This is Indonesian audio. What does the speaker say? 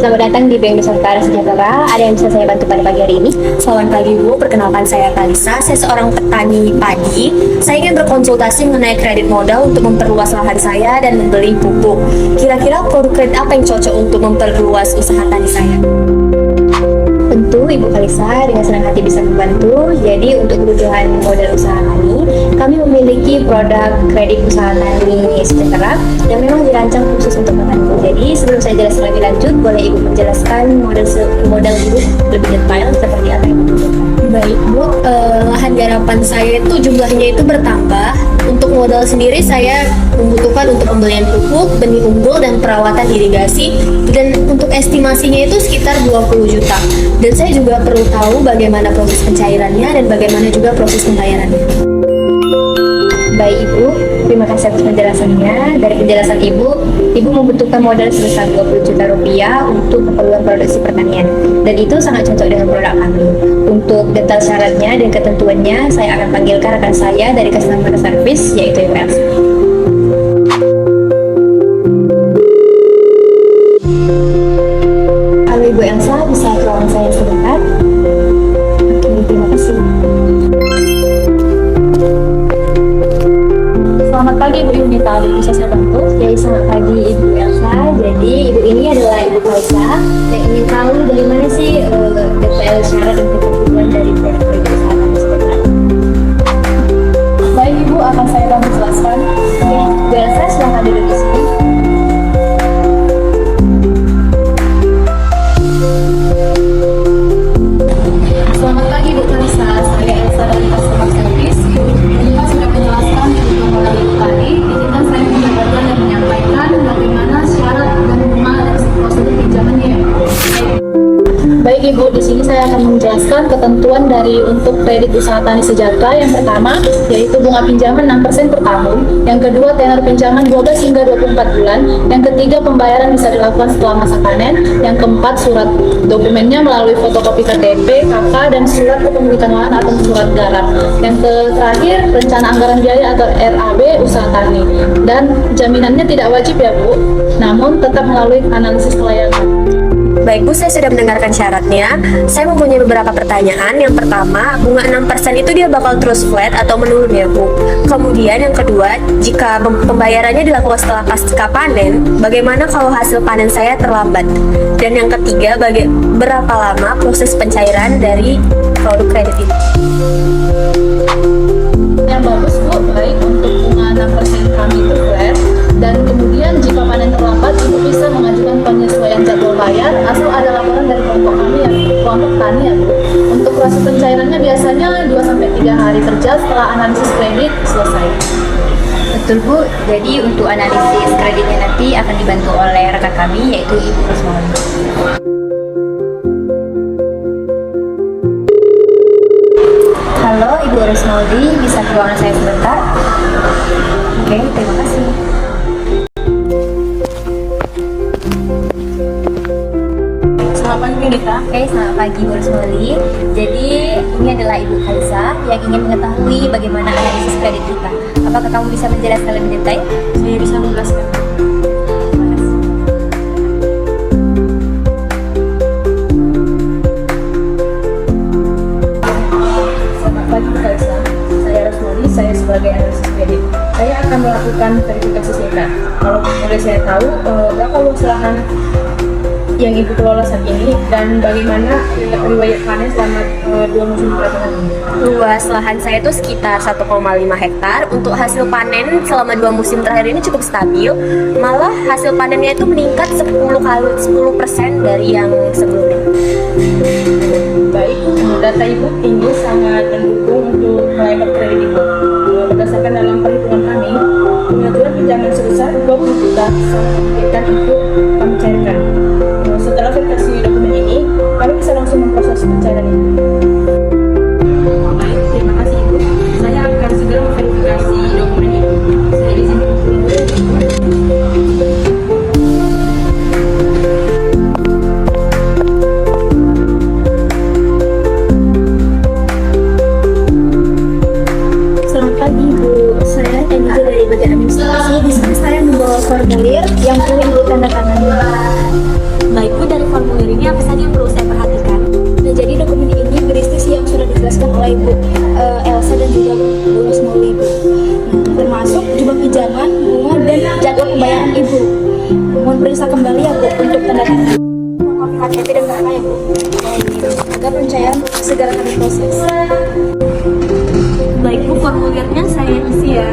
Selamat datang di Bank Nusantara Sejahtera. Ada yang bisa saya bantu pada pagi hari ini? Selamat pagi Bu, perkenalkan saya Kalisa. Saya seorang petani padi. Saya ingin berkonsultasi mengenai kredit modal untuk memperluas lahan saya dan membeli pupuk. Kira-kira produk kredit apa yang cocok untuk memperluas usaha tani saya? Tentu Ibu Kalisa dengan senang hati bisa membantu. Jadi untuk kebutuhan modal usaha tani, kami memiliki produk kredit usaha tani sejahtera yang memang dirancang khusus untuk petani. Jadi sebelum saya jelaskan lebih lanjut, boleh Ibu menjelaskan modal Ibu lebih detail seperti apa yang Ibu butuhkan? Baik Bu, lahan garapan saya itu jumlahnya itu bertambah. Untuk modal sendiri saya membutuhkan untuk pembelian pupuk, benih unggul, dan perawatan irigasi. Dan untuk estimasinya itu sekitar 20 juta. Dan saya juga perlu tahu bagaimana proses pencairannya dan bagaimana juga proses pembayarannya. Baik Ibu, terima kasih atas penjelasannya. Dari penjelasan Ibu membutuhkan modal sebesar 20 juta rupiah untuk keperluan produksi pertanian. Dan itu sangat cocok dengan produk kami. Untuk detail syaratnya dan ketentuannya, saya akan panggilkan rekan saya dari customer service, yaitu Ibu Elsa. Halo Ibu Elsa, bisa ke ruangan saya sebentar? Oke, terima kasih. Selamat pagi Bu Yunita, bisa saya bantu? Jadi selamat pagi Ibu Elsa. Jadi Ibu ini adalah Ibu Kalisa yang ingin tahu dari mana sih detail syarat dan ketentuan dari produk kredit usaha tani sejahtera. Baik Ibu, akan saya bantu jelaskan. Ibu Elsa, silahkan duduk di sini. Selamat pagi Bu Kalisa, saya Elsa dari customer service. Ibu Yunita sudah menjelaskan tentang modal itu tadi. Izinkan saya menjabarkan dan menyampaikan bagaimana syarat dan bunga dan prosedur pinjamannya. Baik Ibu, di sini saya akan menjelaskan ketentuan dari untuk kredit usaha tani sejahtera. Yang pertama, yaitu bunga pinjaman 6% per tahun. Yang kedua, tenor pinjaman 12 hingga 24 bulan. Yang ketiga, pembayaran bisa dilakukan setelah masa panen. Yang keempat, surat dokumennya melalui fotokopi KTP, KK, dan surat kepemilikan lahan atau surat garap. Yang terakhir, rencana anggaran biaya atau RAB usaha tani. Dan jaminannya tidak wajib ya Bu, namun tetap melalui analisis kelayakan. Baik Bu, saya sudah mendengarkan syaratnya. Saya mempunyai beberapa pertanyaan. Yang pertama, bunga 6% itu dia bakal terus flat atau menurun ya Bu? Kemudian yang kedua, jika pembayarannya dilakukan setelah pasca panen, bagaimana kalau hasil panen saya terlambat? Dan yang ketiga, berapa lama proses pencairan dari produk kredit ini? Yang bagus Bu, baik untuk bunga 6% kami itu flat. Dan kemudian jika panen terlambat, Ibu bisa mengajukan penyesuaian jadwal bayar asal ada laporan dari kelompok kami yang kelompok tani ya Bu. Untuk proses pencairannya biasanya 2-3 hari kerja setelah analisis kredit selesai. Betul Bu, jadi untuk analisis kreditnya nanti akan dibantu oleh rekan kami, yaitu Ibu Rosmali. Halo Ibu Rosmaldi, bisa ke ruangan saya sebentar? Oke, terima kasih. Selamat pagi Yunita. Oke, selamat pagi Bu Rosmali. Jadi ini adalah Ibu Kalisa yang ingin mengetahui bagaimana analisis kredit kita. Apakah kamu bisa menjelaskan lebih detail? Saya bisa menjelaskan. Selamat pagi Kalisa. Saya Rosmali, saya sebagai analisis kredit. Saya akan melakukan verifikasi singkat. Kalau boleh saya tahu berapa luas lahan yang Ibu kelola saat ini dan bagaimana riwayat panen selama 2 musim belakangan ini? Luas lahan saya itu sekitar 1,5 hektar. Untuk hasil panen selama 2 musim terakhir ini cukup stabil. Malah hasil panennya itu meningkat 10% dari yang sebelumnya. Baik, data Ibu ini sangat mendukung untuk melakukan kredit Ibu. Berdasarkan dalam perhitungan kami, pengaturan pinjaman sebesar 20 juta sangat untuk kami cairkan. Setelah verifikasi dokumen ini, kami bisa langsung memproses pencairan ini. Baik, terima kasih Ibu. Saya akan segera memverifikasi dokumen ini. Saya izin dulu. Selamat pagi Bu. Saya Enjo dari bagian administrasi. Di sini saya membawa formulir yang perlu Ibu tanda tangan. Baik Bu, dari formulir mohon periksa kembali ya Bu untuk tanda tangan kopi KTP dan KK ya Bu. Agar pencairan segera kami proses. Baik Bu, formulirnya saya isi ya.